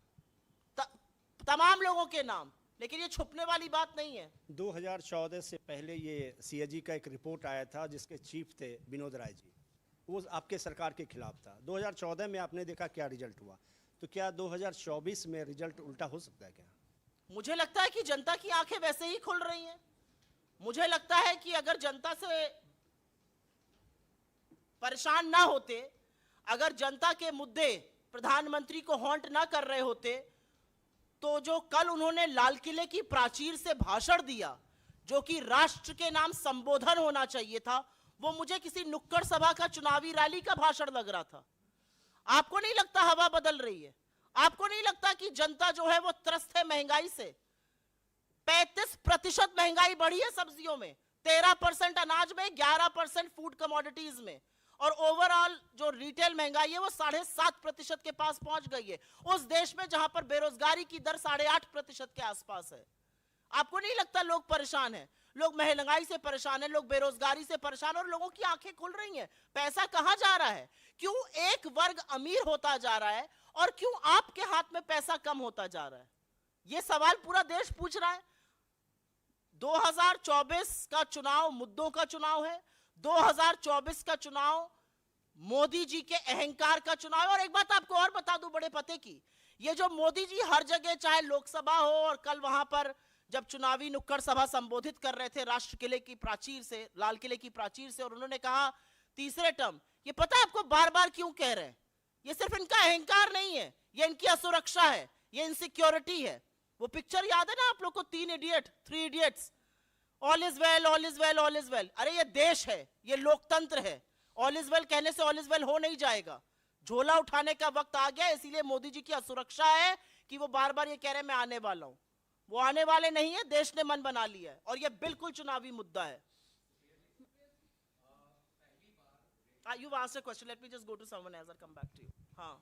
तमाम लोगों के नाम, लेकिन ये छुपने वाली बात नहीं है। 2014 से पहले ये सीएजी का एक रिपोर्ट आया था जिसके चीफ थे विनोद राय जी, वो आपके सरकार के खिलाफ था। 2014 में आपने देखा क्या रिजल्ट हुआ, तो क्या 2024 में रिजल्ट उल्टा हो सकता है क्या? मुझे लगता है कि जनता की आंखें वैसे ही खुल रही हैं। मुझे लगता है कि अगर जनता से परेशान ना होते, अगर जनता के मुद्दे प्रधानमंत्री को हॉन्ट ना कर रहे होते, तो जो कल उन्होंने लाल किले की प्राचीर से भाषण दिया, जो कि राष्ट्र के नाम संबोधन होना चाहिए था, वो मुझे किसी नुक्कड़ सभा का चुनावी रैली का भाषण लग रहा था। आपको नहीं लगता हवा बदल रही है? आपको नहीं लगता कि जनता जो है वो त्रस्त है महंगाई से? 35% महंगाई बढ़ी है सब्जियों में, 13% अनाज में, 11% फूड कमोडिटीज में, और ओवरऑल जो रिटेल महंगाई है वो 7.5% के पास पहुंच गई है, उस देश में जहां पर बेरोजगारी की दर 8.5% के आसपास है। आपको नहीं लगता लोग परेशान हैं? लोग महंगाई से परेशान हैं, लोग बेरोजगारी से परेशान, और लोगों की आंखें खुल रही हैं। पैसा कहां जा रहा है? क्यों एक वर्ग अमीर होता जा रहा है और क्यों आपके हाथ में पैसा कम होता जा रहा है? यह सवाल पूरा देश पूछ रहा है। 2024 का चुनाव मुद्दों का चुनाव है। 2024 का चुनाव मोदी जी के अहंकार का चुनाव है। और एक बात आपको और बता दूं बड़े पते की, ये जो मोदी जी हर जगह, चाहे लोकसभा हो, और कल वहां पर जब चुनावी नुक्कड़ सभा संबोधित कर रहे थे राष्ट्र किले की प्राचीर से, लाल किले की प्राचीर से, और उन्होंने कहा तीसरे टर्म, ये पता है आपको बार बार क्यों कह रहे हैं? ये सिर्फ इनका अहंकार नहीं है, ये इनकी असुरक्षा है, ये इनसिक्योरिटी है। वो पिक्चर याद है ना आप लोग को, 3 idiots, all is well, all is well, all is well. अरे ये देश है, ये लोकतंत्र है, ऑल इज वेल कहने से ऑल इज वेल हो नहीं जाएगा। झोला उठाने का वक्त आ गया, इसीलिए मोदी जी की असुरक्षा है कि वो बार बार ये कह रहे हैं मैं आने वाला हूं। वो आने वाले नहीं है, देश ने मन बना लिया है, और ये बिल्कुल चुनावी मुद्दा है। You've asked a question, let me just go to someone else, I'll come back to you. हाँ,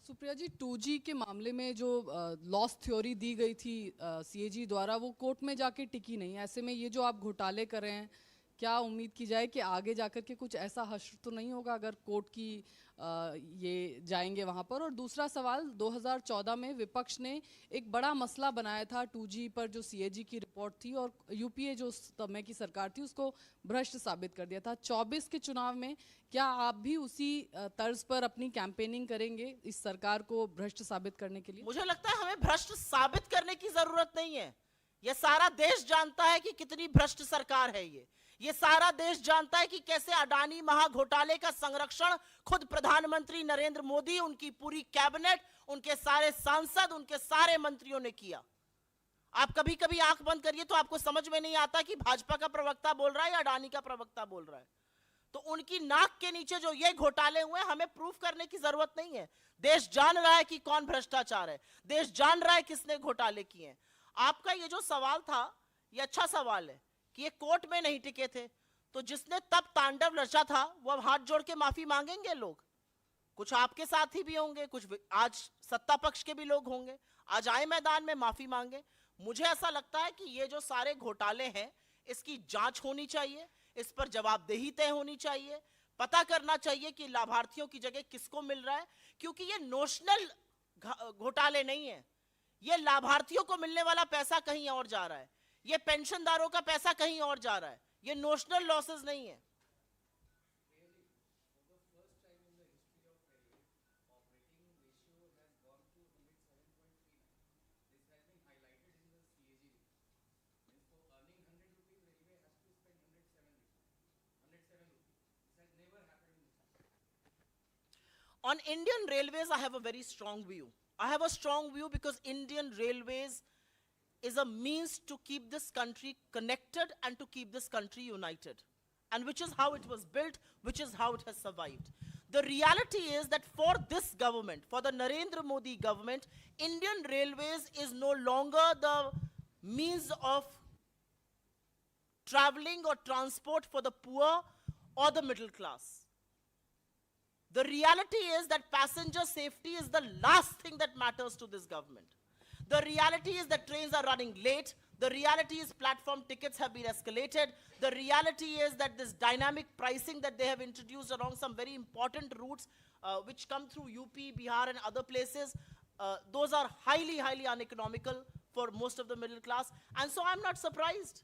सुप्रिया जी, 2G के मामले में जो लॉस थ्योरी दी गई थी सीएजी द्वारा, वो कोर्ट में जाके टिकी नहीं। ऐसे में ये जो आप घोटाले कर रहे हैं, क्या उम्मीद की जाए कि आगे जाकर के कुछ ऐसा हश्र तो नहीं होगा अगर कोर्ट की ये जाएंगे वहाँ पर? और दूसरा सवाल, 2014 में विपक्ष ने एक बड़ा मसला बनाया था 2G पर, जो सीएजी की रिपोर्ट थी, और यूपीए जो उस समय की सरकार थी उसको भ्रष्ट साबित कर दिया था। 24 के चुनाव में क्या आप भी उसी तर्ज पर अपनी कैंपेनिंग करेंगे इस सरकार को भ्रष्ट साबित करने के लिए? मुझे लगता है हमें भ्रष्ट साबित करने की जरूरत नहीं है। ये सारा देश जानता है कि कितनी भ्रष्ट सरकार है। ये सारा देश जानता है कि कैसे अडानी महाघोटाले का संरक्षण खुद प्रधानमंत्री नरेंद्र मोदी, उनकी पूरी कैबिनेट, उनके सारे सांसद, उनके सारे मंत्रियों ने किया। आप कभी कभी आंख बंद करिए तो आपको समझ में नहीं आता कि भाजपा का प्रवक्ता बोल रहा है या अडानी का प्रवक्ता बोल रहा है। तो उनकी नाक के नीचे जो ये घोटाले हुए, हमें प्रूफ करने की जरूरत नहीं है। देश जान रहा है कि कौन भ्रष्टाचार है, देश जान रहा है किसने घोटाले किए हैं। आपका ये जो सवाल था, ये अच्छा सवाल है कि ये कोर्ट में नहीं टिके थे, तो जिसने तब तांडव रचा था वो अब हाथ जोड़ के माफी मांगेंगे लोग। कुछ आपके साथी भी होंगे, कुछ आज सत्ता पक्ष के भी लोग होंगे, आज आए मैदान में माफी मांगे। मुझे ऐसा लगता है कि ये जो सारे घोटाले हैं, इसकी जांच होनी चाहिए, इस पर जवाबदेही तय होनी चाहिए, पता करना चाहिए कि लाभार्थियों की जगह किसको मिल रहा है, क्योंकि ये नोशनल घोटाले नहीं है। ये लाभार्थियों को मिलने वाला पैसा कहीं और जा रहा है, ये पेंशनदारों का पैसा कहीं और जा रहा है, ये नोशनल लॉसेस नहीं है। On Indian Railways, I have a very strong view. I have a strong view because Indian Railways is a means to keep this country connected and to keep this country united. And which is how it was built, which is how it has survived. The reality is that for this government, for the Narendra Modi government, Indian Railways is no longer the means of traveling or transport for the poor or the middle class. The reality is that passenger safety is the last thing that matters to this government. The reality is that trains are running late. The reality is platform tickets have been escalated. The reality is that this dynamic pricing that they have introduced along some very important routes which come through UP, Bihar and other places, those are highly, highly uneconomical for most of the middle class. And so I'm not surprised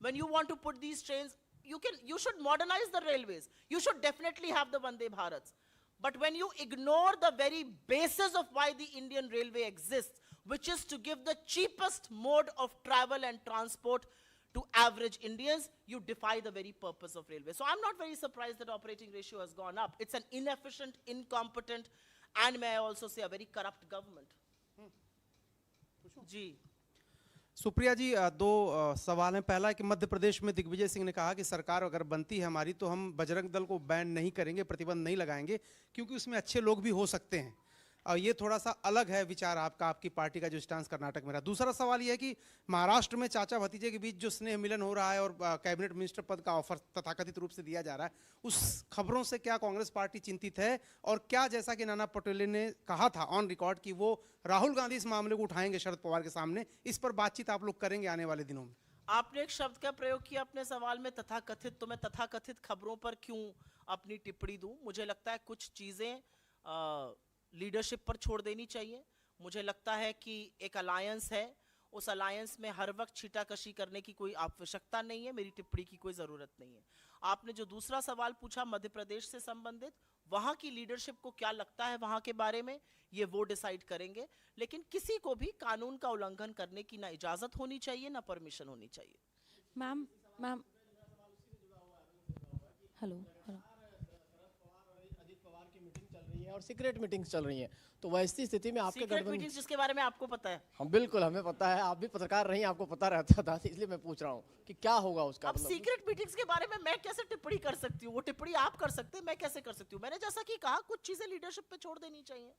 when you want to put these trains, you should modernize the railways. You should definitely have the Vande Bharats. But when you ignore the very basis of why the Indian Railway exists, which is to give the cheapest mode of travel and transport to average Indians, you defy the very purpose of railway. So I'm not very surprised that operating ratio has gone up. It's an inefficient, incompetent, and may I also say a very corrupt government. जी सुप्रिया जी, दो सवाल हैं। पहला है कि मध्य प्रदेश में दिग्विजय सिंह ने कहा कि सरकार अगर बनती है हमारी तो हम बजरंग दल को बैन नहीं करेंगे, प्रतिबंध नहीं लगाएंगे, क्योंकि उसमें अच्छे लोग भी हो सकते हैं। और ये थोड़ा सा अलग है विचार आपका, आपकी पार्टी का जो स्टांस कर्नाटक में रहा। दूसरा सवाल ये है कि महाराष्ट्र में चाचा भतीजे के बीच जो स्नेह मिलन हो रहा है और कैबिनेट मिनिस्टर पद का ऑफर तथाकथित रूप से दिया जा रहा है, उस खबरों से क्या कांग्रेस पार्टी चिंतित है? और क्या, जैसा कि नाना पटोले ने कहा था ऑन रिकॉर्ड कि वो राहुल गांधी इस मामले को उठाएंगे शरद पवार के सामने, इस पर बातचीत आप लोग करेंगे आने वाले दिनों में? आपने एक शब्द का प्रयोग किया अपने सवाल में, तथाकथित। तो मैं तथाकथित खबरों पर क्यों अपनी टिप्पणी दूं? मुझे लगता है कुछ चीजें लीडरशिप पर छोड़ देनी चाहिए। मुझे लगता है कि एक अलायंस है, उस अलायंस में हर वक्त छीटाकशी करने की कोई आवश्यकता नहीं है, मेरी टिप्पणी की कोई जरूरत नहीं है। आपने जो दूसरा सवाल पूछा मध्य प्रदेश से संबंधित, वहां की लीडरशिप को क्या लगता है वहां के बारे में, ये वो डिसाइड करेंगे। लेकिन किसी को भी कानून का उल्लंघन करने की ना इजाजत होनी चाहिए, ना परमिशन होनी चाहिए। मैम हेलो और सीक्रेट मीटिंग्स चल रही हैं, तो वैसी स्थिति में आपके सीक्रेट मीटिंग्स जिसके बारे में आपको पता है? हम बिल्कुल, हमें पता है, आप भी पत्रकार रही हैं, आपको पता रहता था, इसलिए मैं पूछ रहा हूँ कि क्या होगा उसका। अब सीक्रेट मीटिंग्स के बारे में मैं कैसे टिप्पणी कर सकती हूँ? वो टिप्पणी आप कर सकते हैं, मैं कैसे कर सकती हूँ? मैंने जैसा कि कहा, कुछ चीजें लीडरशिप पे छोड़ देनी चाहिए।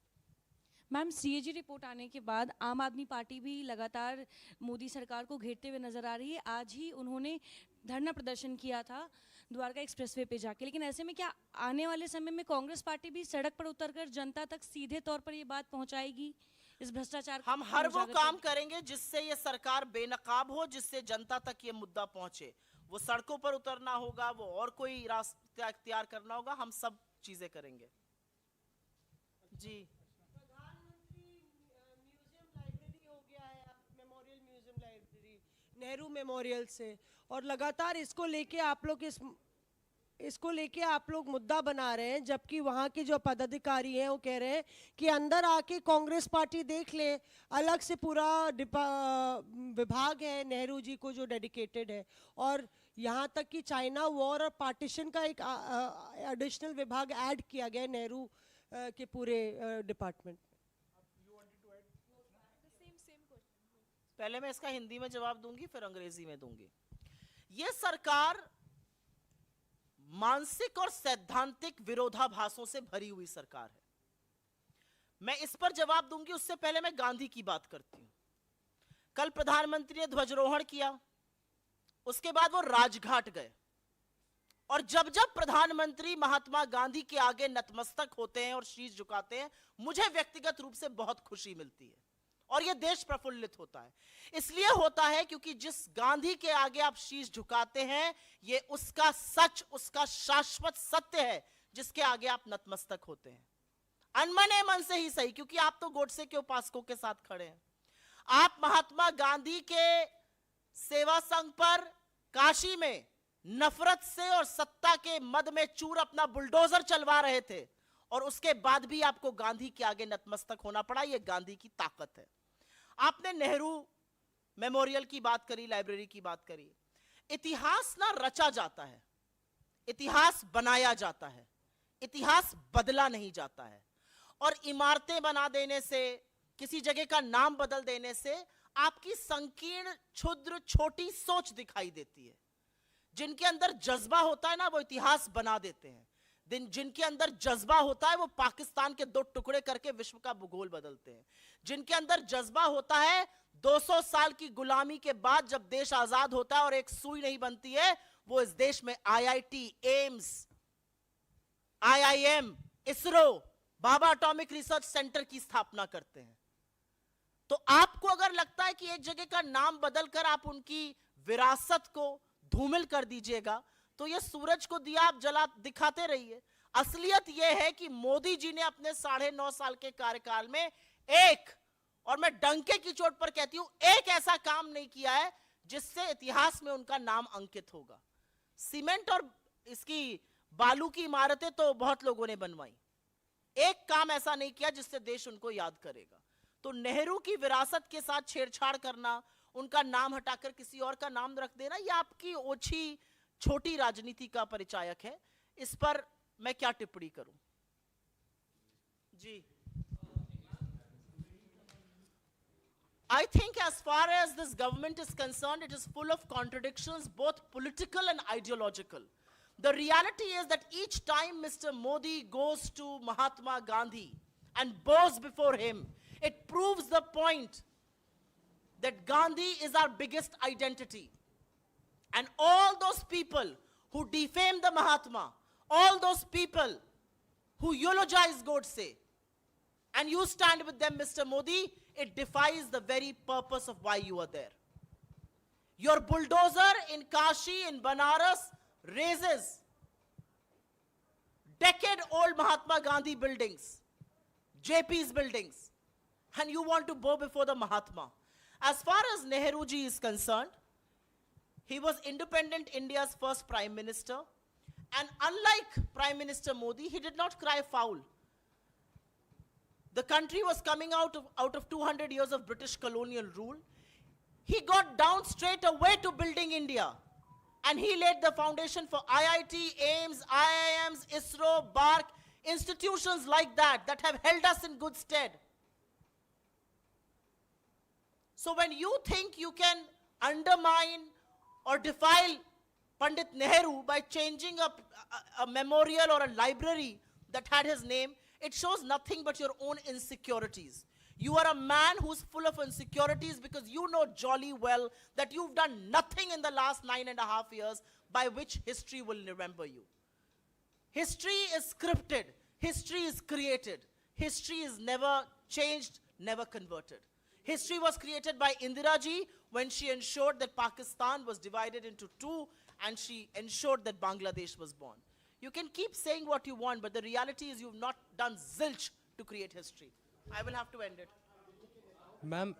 मैम, सीएजी रिपोर्ट आने के बाद आम आदमी पार्टी भी लगातार मोदी सरकार को घेरते हुए नजर आ रही है। आज ही उन्होंने धरना प्रदर्शन किया था द्वारका एक्सप्रेसवे पे जाके, लेकिन ऐसे में क्या आने वाले समय में कांग्रेस पार्टी भी सड़क पर उतरकर जनता तक सीधे तौर पर ये बात पहुंचाएगी इस भ्रष्टाचार? हम हर वो काम करेंगे जिससे ये सरकार बेनकाब हो, जिससे जनता तक ये मुद्दा पहुंचे। वो सड़कों पर उतरना होगा, वो और कोई रास्ता इख्तियार करना होगा, हम सब चीजें करेंगे। जी, नेहरू मेमोरियल से, और लगातार इसको लेके आप लोग मुद्दा बना रहे हैं, जबकि वहाँ के जो पदाधिकारी हैं वो कह रहे हैं कि अंदर आके कांग्रेस पार्टी देख ले, अलग से पूरा विभाग है नेहरू जी को जो डेडिकेटेड है, और यहाँ तक कि चाइना वॉर और पार्टीशन का एक एडिशनल विभाग ऐड किया गया नेहरू के पूरे डिपार्टमेंट। पहले मैं इसका हिंदी में जवाब दूंगी, फिर अंग्रेजी में दूंगी। ये सरकार मानसिक और सैद्धांतिक विरोधाभासों से भरी हुई सरकार है। मैं इस पर जवाब दूंगी, उससे पहले मैं गांधी की बात करती हूं। कल प्रधानमंत्री ने ध्वजारोहण किया, उसके बाद वो राजघाट गए, और जब जब प्रधानमंत्री महात्मा गांधी के आगे नतमस्तक होते हैं और शीश झुकाते हैं, मुझे व्यक्तिगत रूप से बहुत खुशी मिलती है और यह देश प्रफुल्लित होता है। इसलिए होता है क्योंकि जिस गांधी के आगे आप शीश झुकाते हैं, ये उसका सच, उसका शाश्वत सत्य है जिसके आगे आप नतमस्तक होते हैं, अनमने मन से ही सही, क्योंकि आप तो गोडसे के उपासकों के साथ खड़े हैं। आप महात्मा गांधी के सेवा संघ पर काशी में नफरत से और सत्ता के मद में चूर अपना बुलडोजर चलवा रहे थे, और उसके बाद भी आपको गांधी के आगे नतमस्तक होना पड़ा। यह गांधी की ताकत है। आपने नेहरू मेमोरियल की बात करी, लाइब्रेरी की बात करी। इतिहास ना रचा जाता है, इतिहास बनाया जाता है, इतिहास बदला नहीं जाता है। और इमारतें बना देने से, किसी जगह का नाम बदल देने से आपकी संकीर्ण, क्षुद्र, छोटी सोच दिखाई देती है। जिनके अंदर जज्बा होता है ना, वो इतिहास बना देते हैं। जिनके अंदर जज्बा होता है वो पाकिस्तान के 2 टुकड़े करके विश्व का भूगोल बदलते हैं। जिनके अंदर जज्बा होता है 200 साल की गुलामी के बाद जब देश आजाद होता है और एक सुई नहीं बनती है, वो इस देश में IIT, AIIMS, IIM, ISRO, Bhabha atomic research centre की स्थापना करते हैं। तो आपको अगर लगता है कि एक जगह का नाम बदलकर आप उनकी विरासत को धूमिल कर दीजिएगा, तो ये सूरज को दिया आप जला दिखाते रहिए। असलियत यह है कि मोदी जी ने अपने 9.5 साल के कार्यकाल में एक, और मैं डंके की चोट पर कहती हूं, एक ऐसा काम नहीं किया है जिससे इतिहास में उनका नाम अंकित होगा। सीमेंट और इसकी बालू की इमारतें तो बहुत लोगों ने बनवाई, एक काम ऐसा नहीं किया जिससे देश उनको याद करेगा। तो नेहरू की विरासत के साथ छेड़छाड़ करना, उनका नाम हटाकर किसी और का नाम रख देना, यह आपकी ओछी छोटी राजनीति का परिचायक है। इस पर मैं क्या टिप्पणी करूं? जी, I think as far as this government is concerned, it is full of contradictions, both political and ideological. The reality is that each time Mr. Modi goes to Mahatma Gandhi and bows before him, it proves the point that Gandhi is our biggest identity. And all those people who defame the Mahatma, all those people who eulogize Godse, and you stand with them, Mr. Modi, it defies the very purpose of why you are there. Your bulldozer in Kashi, in Banaras, raises decade-old Mahatma Gandhi buildings, JP's buildings, and you want to bow before the Mahatma. As far as Nehru ji is concerned, he was independent India's first prime minister, and unlike Prime Minister Modi, he did not cry foul. The country was coming out of 200 years of British colonial rule. He got down straight away to building India, and he laid the foundation for IIT, AIMS, IIMs, ISRO, BARC, institutions like that have held us in good stead. So when you think you can undermine or defile Pandit Nehru by changing a memorial or a library that had his name, it shows nothing but your own insecurities. You are a man who's full of insecurities because you know jolly well that you've done nothing in the last 9.5 years by which history will remember you. History is scripted. History is created. History is never changed, never converted. History was created by Indira ji when she ensured that Pakistan was divided into two, and she ensured that Bangladesh was born. You can keep saying what you want, but the reality is you've not done zilch to create history. I will have to end it. Ma'am,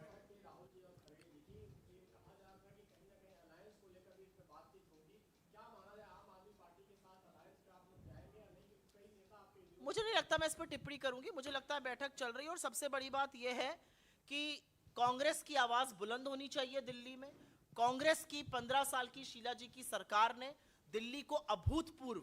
मुझे नहीं लगता मैं इस पर टिप्पणी करूंगी। मुझे लगता है बैठक चल रही है, और सबसे बड़ी बात यह है कि कांग्रेस की आवाज बुलंद होनी चाहिए दिल्ली में। कांग्रेस की 15 साल की शीला जी की सरकार ने दिल्ली को अभूतपूर्व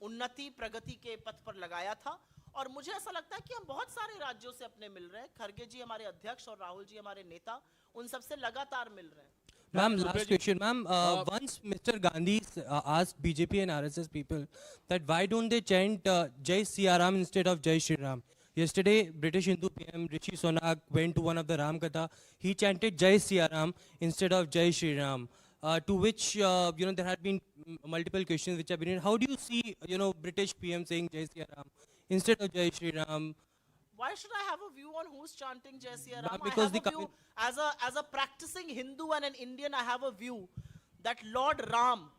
उन्नति प्रगति के पथ पर लगाया था, और मुझे ऐसा लगता है कि हम बहुत सारे राज्यों से अपने मिल रहे हैं। खरगे जी हमारे अध्यक्ष और राहुल जी हमारे नेता, उन सबसे लगातार मिल रहे हैं। Ma'am, last question, ma'am. Once Mr. Gandhi asked BJP and RSS people that why don't they chant Jai Siya Ram instead of Jai Shri Ram. Yesterday, British Hindu PM Rishi Sunak went to one of the Ram Katha. He chanted Jai Siya Ram instead of Jai Shri Ram. To which, there had been multiple questions which have been, how do you see, British PM saying Jai Siya Ram instead of Jai Shri Ram? Why should I have a view on who's chanting Jai Siya Ram? Because I have a view, as a practicing Hindu and an Indian, I have a view that Lord Ram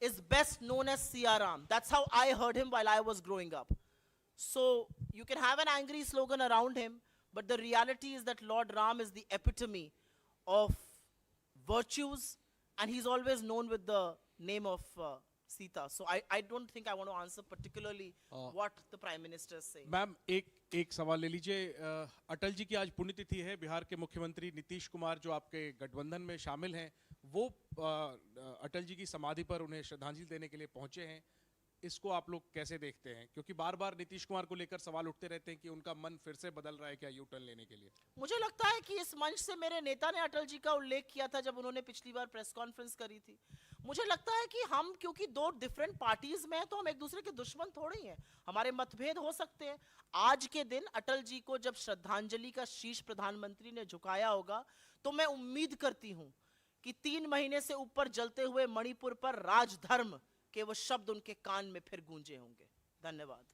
is best known as Siya Ram. That's how I heard him while I was growing up. So you can have an angry slogan around him, but the reality is that Lord Ram is the epitome of virtues, and he's always known with the name of Sita. So I don't think I want to answer particularly what the Prime Minister is saying. Ma'am एक सवाल ले लीजिए। अटल जी की आज पुण्यतिथि है। बिहार के मुख्यमंत्री नीतीश कुमार जो आपके गठबंधन में शामिल हैं, वो अटल जी की समाधि पर उन्हें श्रद्धांजलि देने के लिए पहुंचे हैं। इसको आप लोग कैसे देखते हैं, क्योंकि बार बार नीतीश कुमार को लेकर सवाल उठते रहते हैं कि उनका मन फिर से बदल रहा है क्या यू टर्न लेने के लिए? मुझे लगता है कि इस मंच से मेरे नेता ने अटल जी का उल्लेख किया था जब उन्होंने पिछली बार प्रेस कॉन्फ्रेंस करी थी। मुझे लगता है कि हम क्योंकि दो डिफरेंट पार्टीज में हैं तो हम एक दूसरे के दुश्मन थोड़े ही हैं, हमारे मतभेद हो सकते हैं। आज के दिन अटल जी को जब श्रद्धांजलि का शीश प्रधानमंत्री ने झुकाया होगा तो मैं उम्मीद करती हूं कि 3 महीने से ऊपर जलते हुए मणिपुर पर राजधर्म के वो शब्द उनके कान में फिर गूंजे होंगे। धन्यवाद।